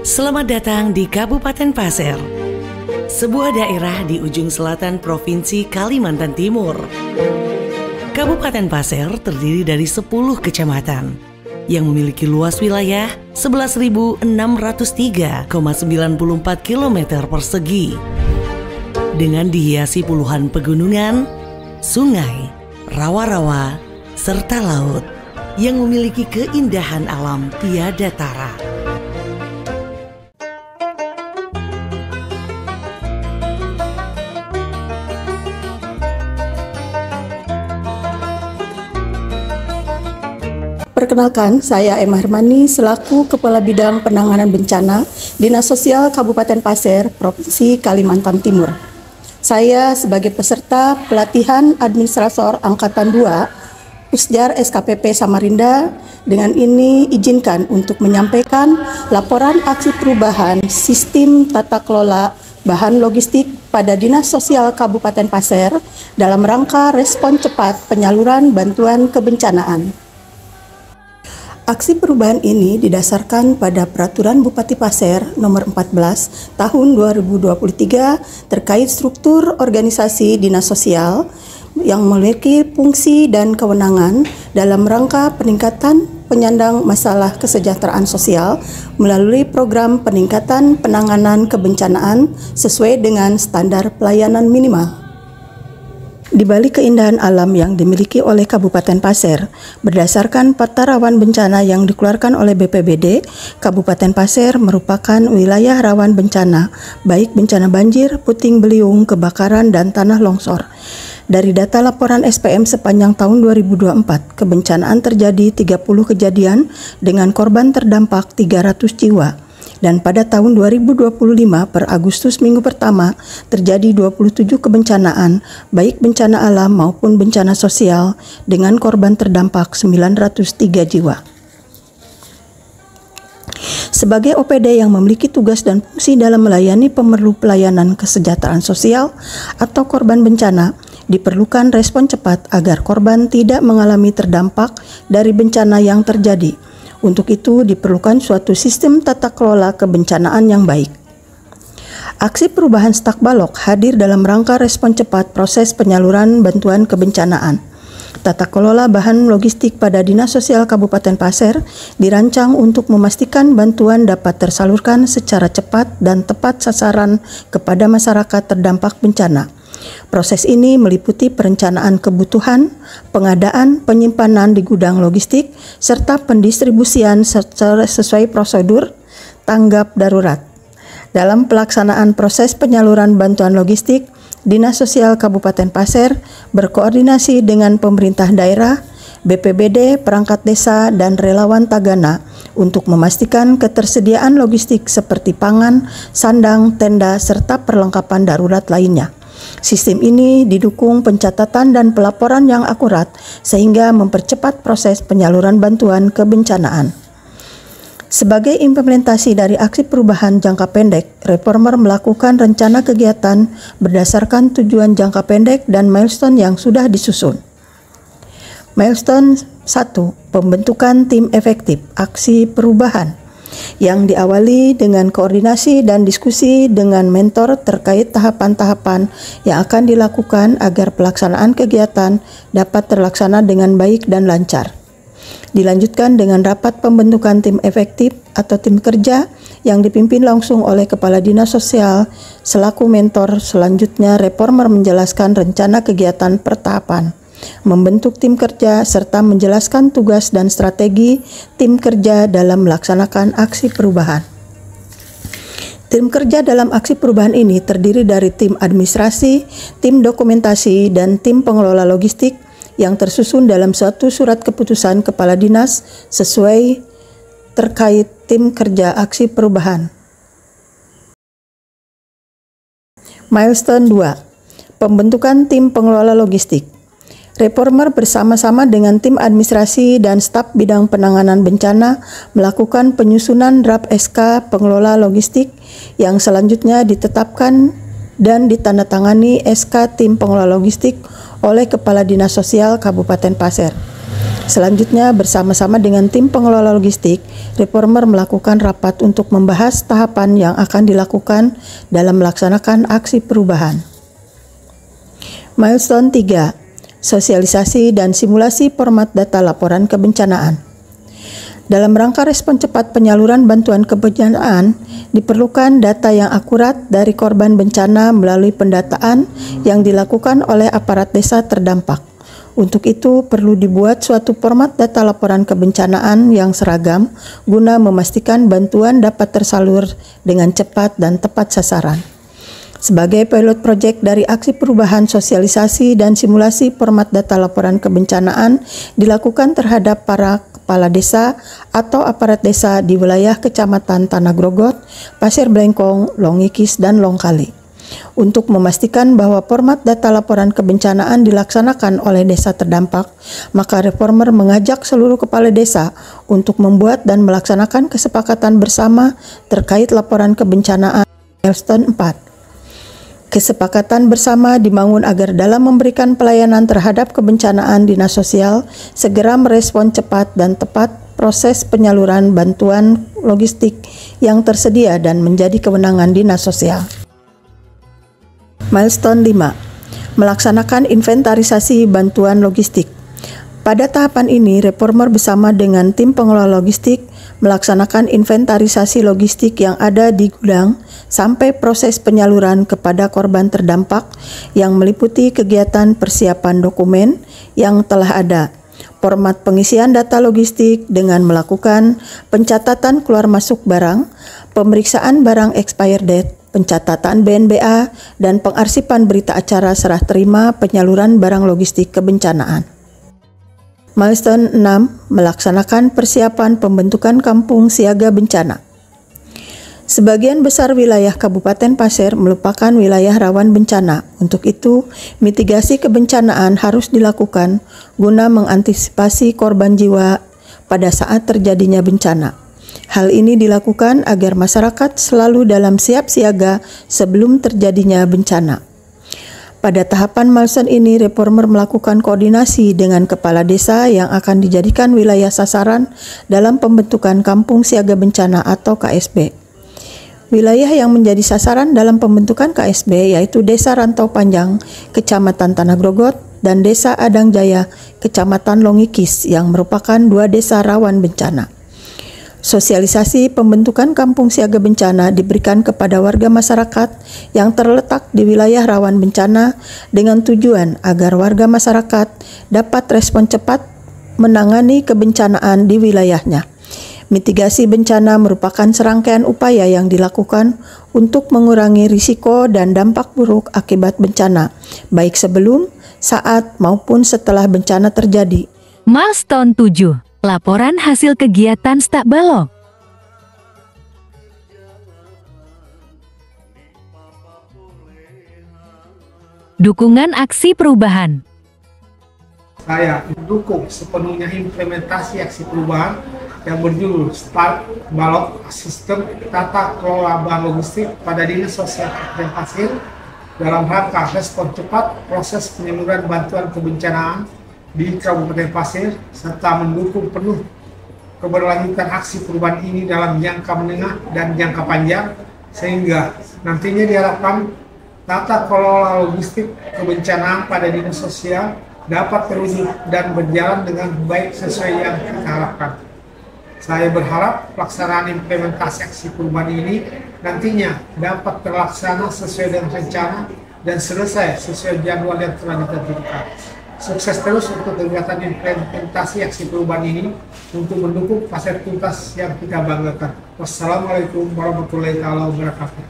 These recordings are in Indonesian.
Selamat datang di Kabupaten Pasir, sebuah daerah di ujung selatan Provinsi Kalimantan Timur. Kabupaten Pasir terdiri dari 10 kecamatan yang memiliki luas wilayah 11.603,94 km persegi dengan dihiasi puluhan pegunungan, sungai, rawa-rawa, serta laut yang memiliki keindahan alam tiada tara. Perkenalkan, saya Emma Hermani selaku Kepala Bidang Penanganan Bencana Dinas Sosial Kabupaten Pasir, Provinsi Kalimantan Timur. Saya sebagai peserta pelatihan Administrator Angkatan 2 Pusjar SKPP Samarinda, dengan ini izinkan untuk menyampaikan laporan aksi perubahan sistem tata kelola bahan logistik pada Dinas Sosial Kabupaten Pasir dalam rangka respon cepat penyaluran bantuan kebencanaan. Aksi perubahan ini didasarkan pada Peraturan Bupati Pasir Nomor 14 Tahun 2023 terkait struktur organisasi dinas sosial yang memiliki fungsi dan kewenangan dalam rangka peningkatan penyandang masalah kesejahteraan sosial melalui program peningkatan penanganan kebencanaan sesuai dengan standar pelayanan minimal. Di balik keindahan alam yang dimiliki oleh Kabupaten Pasir, berdasarkan peta rawan bencana yang dikeluarkan oleh BPBD, Kabupaten Pasir merupakan wilayah rawan bencana, baik bencana banjir, puting beliung, kebakaran, dan tanah longsor. Dari data laporan SPM sepanjang tahun 2024, kebencanaan terjadi 30 kejadian dengan korban terdampak 300 jiwa. Dan pada tahun 2025 per Agustus minggu pertama terjadi 27 kebencanaan, baik bencana alam maupun bencana sosial dengan korban terdampak 903 jiwa. Sebagai OPD yang memiliki tugas dan fungsi dalam melayani pemerlu pelayanan kesejahteraan sosial atau korban bencana, diperlukan respon cepat agar korban tidak mengalami terdampak dari bencana yang terjadi. Untuk itu diperlukan suatu sistem tata kelola kebencanaan yang baik. Aksi perubahan Stak Balok hadir dalam rangka respon cepat proses penyaluran bantuan kebencanaan. Tata kelola bahan logistik pada Dinas Sosial Kabupaten Pasir dirancang untuk memastikan bantuan dapat tersalurkan secara cepat dan tepat sasaran kepada masyarakat terdampak bencana. Proses ini meliputi perencanaan kebutuhan, pengadaan, penyimpanan di gudang logistik, serta pendistribusian sesuai prosedur tanggap darurat. Dalam pelaksanaan proses penyaluran bantuan logistik, Dinas Sosial Kabupaten Pasir berkoordinasi dengan pemerintah daerah, BPBD, perangkat desa, dan relawan Tagana untuk memastikan ketersediaan logistik seperti pangan, sandang, tenda, serta perlengkapan darurat lainnya. Sistem ini didukung pencatatan dan pelaporan yang akurat sehingga mempercepat proses penyaluran bantuan kebencanaan. Sebagai implementasi dari aksi perubahan jangka pendek, Reformer melakukan rencana kegiatan berdasarkan tujuan jangka pendek dan milestone yang sudah disusun. Milestone 1. Pembentukan tim efektif aksi perubahan yang diawali dengan koordinasi dan diskusi dengan mentor terkait tahapan-tahapan yang akan dilakukan agar pelaksanaan kegiatan dapat terlaksana dengan baik dan lancar. Dilanjutkan dengan rapat pembentukan tim efektif atau tim kerja yang dipimpin langsung oleh Kepala Dinas Sosial selaku mentor. Selanjutnya, Reformer menjelaskan rencana kegiatan per tahapan, membentuk tim kerja, serta menjelaskan tugas dan strategi tim kerja dalam melaksanakan aksi perubahan. Tim kerja dalam aksi perubahan ini terdiri dari tim administrasi, tim dokumentasi, dan tim pengelola logistik yang tersusun dalam suatu surat keputusan Kepala Dinas sesuai terkait tim kerja aksi perubahan. Milestone 2. Pembentukan tim pengelola logistik. Reformer bersama-sama dengan tim administrasi dan staf bidang penanganan bencana melakukan penyusunan draft SK pengelola logistik yang selanjutnya ditetapkan dan ditandatangani SK tim pengelola logistik oleh Kepala Dinas Sosial Kabupaten Pasir. Selanjutnya, bersama-sama dengan tim pengelola logistik, Reformer melakukan rapat untuk membahas tahapan yang akan dilakukan dalam melaksanakan aksi perubahan. Milestone 3. Sosialisasi dan simulasi format data laporan kebencanaan. Dalam rangka respon cepat penyaluran bantuan kebencanaan, diperlukan data yang akurat dari korban bencana melalui pendataan yang dilakukan oleh aparat desa terdampak. Untuk itu, perlu dibuat suatu format data laporan kebencanaan yang seragam guna memastikan bantuan dapat tersalur dengan cepat dan tepat sasaran. Sebagai pilot project dari aksi perubahan, sosialisasi dan simulasi format data laporan kebencanaan dilakukan terhadap para kepala desa atau aparat desa di wilayah Kecamatan Tanah Grogot, Pasir Blengkong, Longikis, dan Longkali. Untuk memastikan bahwa format data laporan kebencanaan dilaksanakan oleh desa terdampak, maka Reformer mengajak seluruh kepala desa untuk membuat dan melaksanakan kesepakatan bersama terkait laporan kebencanaan milestone 4. Kesepakatan bersama dibangun agar dalam memberikan pelayanan terhadap kebencanaan, Dinas Sosial segera merespon cepat dan tepat proses penyaluran bantuan logistik yang tersedia dan menjadi kewenangan Dinas Sosial. Milestone 5. Melaksanakan inventarisasi bantuan logistik. Pada tahapan ini, Reformer bersama dengan tim pengelola logistik melaksanakan inventarisasi logistik yang ada di gudang sampai proses penyaluran kepada korban terdampak yang meliputi kegiatan persiapan dokumen yang telah ada, format pengisian data logistik dengan melakukan pencatatan keluar masuk barang, pemeriksaan barang expired date, pencatatan BNBA, dan pengarsipan berita acara serah terima penyaluran barang logistik kebencanaan. Milestone 6. Melaksanakan persiapan pembentukan kampung siaga bencana. Sebagian besar wilayah Kabupaten Pasir merupakan wilayah rawan bencana. Untuk itu, mitigasi kebencanaan harus dilakukan guna mengantisipasi korban jiwa pada saat terjadinya bencana. Hal ini dilakukan agar masyarakat selalu dalam siap siaga sebelum terjadinya bencana. Pada tahapan milestone ini, Reformer melakukan koordinasi dengan kepala desa yang akan dijadikan wilayah sasaran dalam pembentukan Kampung Siaga Bencana atau KSB. Wilayah yang menjadi sasaran dalam pembentukan KSB yaitu Desa Rantau Panjang, Kecamatan Tanah Grogot, dan Desa Adang Jaya, Kecamatan Longikis yang merupakan 2 desa rawan bencana. Sosialisasi pembentukan kampung siaga bencana diberikan kepada warga masyarakat yang terletak di wilayah rawan bencana dengan tujuan agar warga masyarakat dapat respon cepat menangani kebencanaan di wilayahnya. Mitigasi bencana merupakan serangkaian upaya yang dilakukan untuk mengurangi risiko dan dampak buruk akibat bencana, baik sebelum, saat, maupun setelah bencana terjadi. Milestone 7. Laporan hasil kegiatan Stakbalo. Dukungan aksi perubahan. Saya mendukung sepenuhnya implementasi aksi perubahan yang berjudul Start Balok Sistem Tata Kelola Bahan Logistik pada Dinas Sosial Kabupaten Pasir dalam rangka respon cepat proses penyaluran bantuan kebencanaan di Kabupaten Pasir serta mendukung penuh keberlanjutan aksi perubahan ini dalam jangka menengah dan jangka panjang sehingga nantinya diharapkan tata kelola logistik kebencanaan pada Dinas Sosial dapat terwujud dan berjalan dengan baik sesuai yang kita harapkan. Saya berharap pelaksanaan implementasi aksi perubahan ini nantinya dapat terlaksana sesuai dengan rencana dan selesai sesuai jadwal yang telah ditentukan. Sukses terus untuk kegiatan implementasi aksi perubahan ini untuk mendukung Pasir Tuntas yang kita banggakan. Wassalamualaikum warahmatullahi wabarakatuh.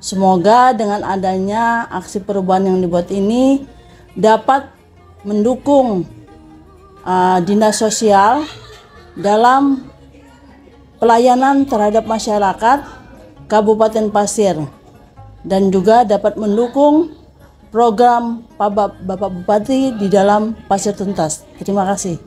Semoga dengan adanya aksi perubahan yang dibuat ini dapat mendukung Dinas Sosial dalam pelayanan terhadap masyarakat Kabupaten Pasir dan juga dapat mendukung program Bapak Bupati di dalam Pasir Tuntas. Terima kasih.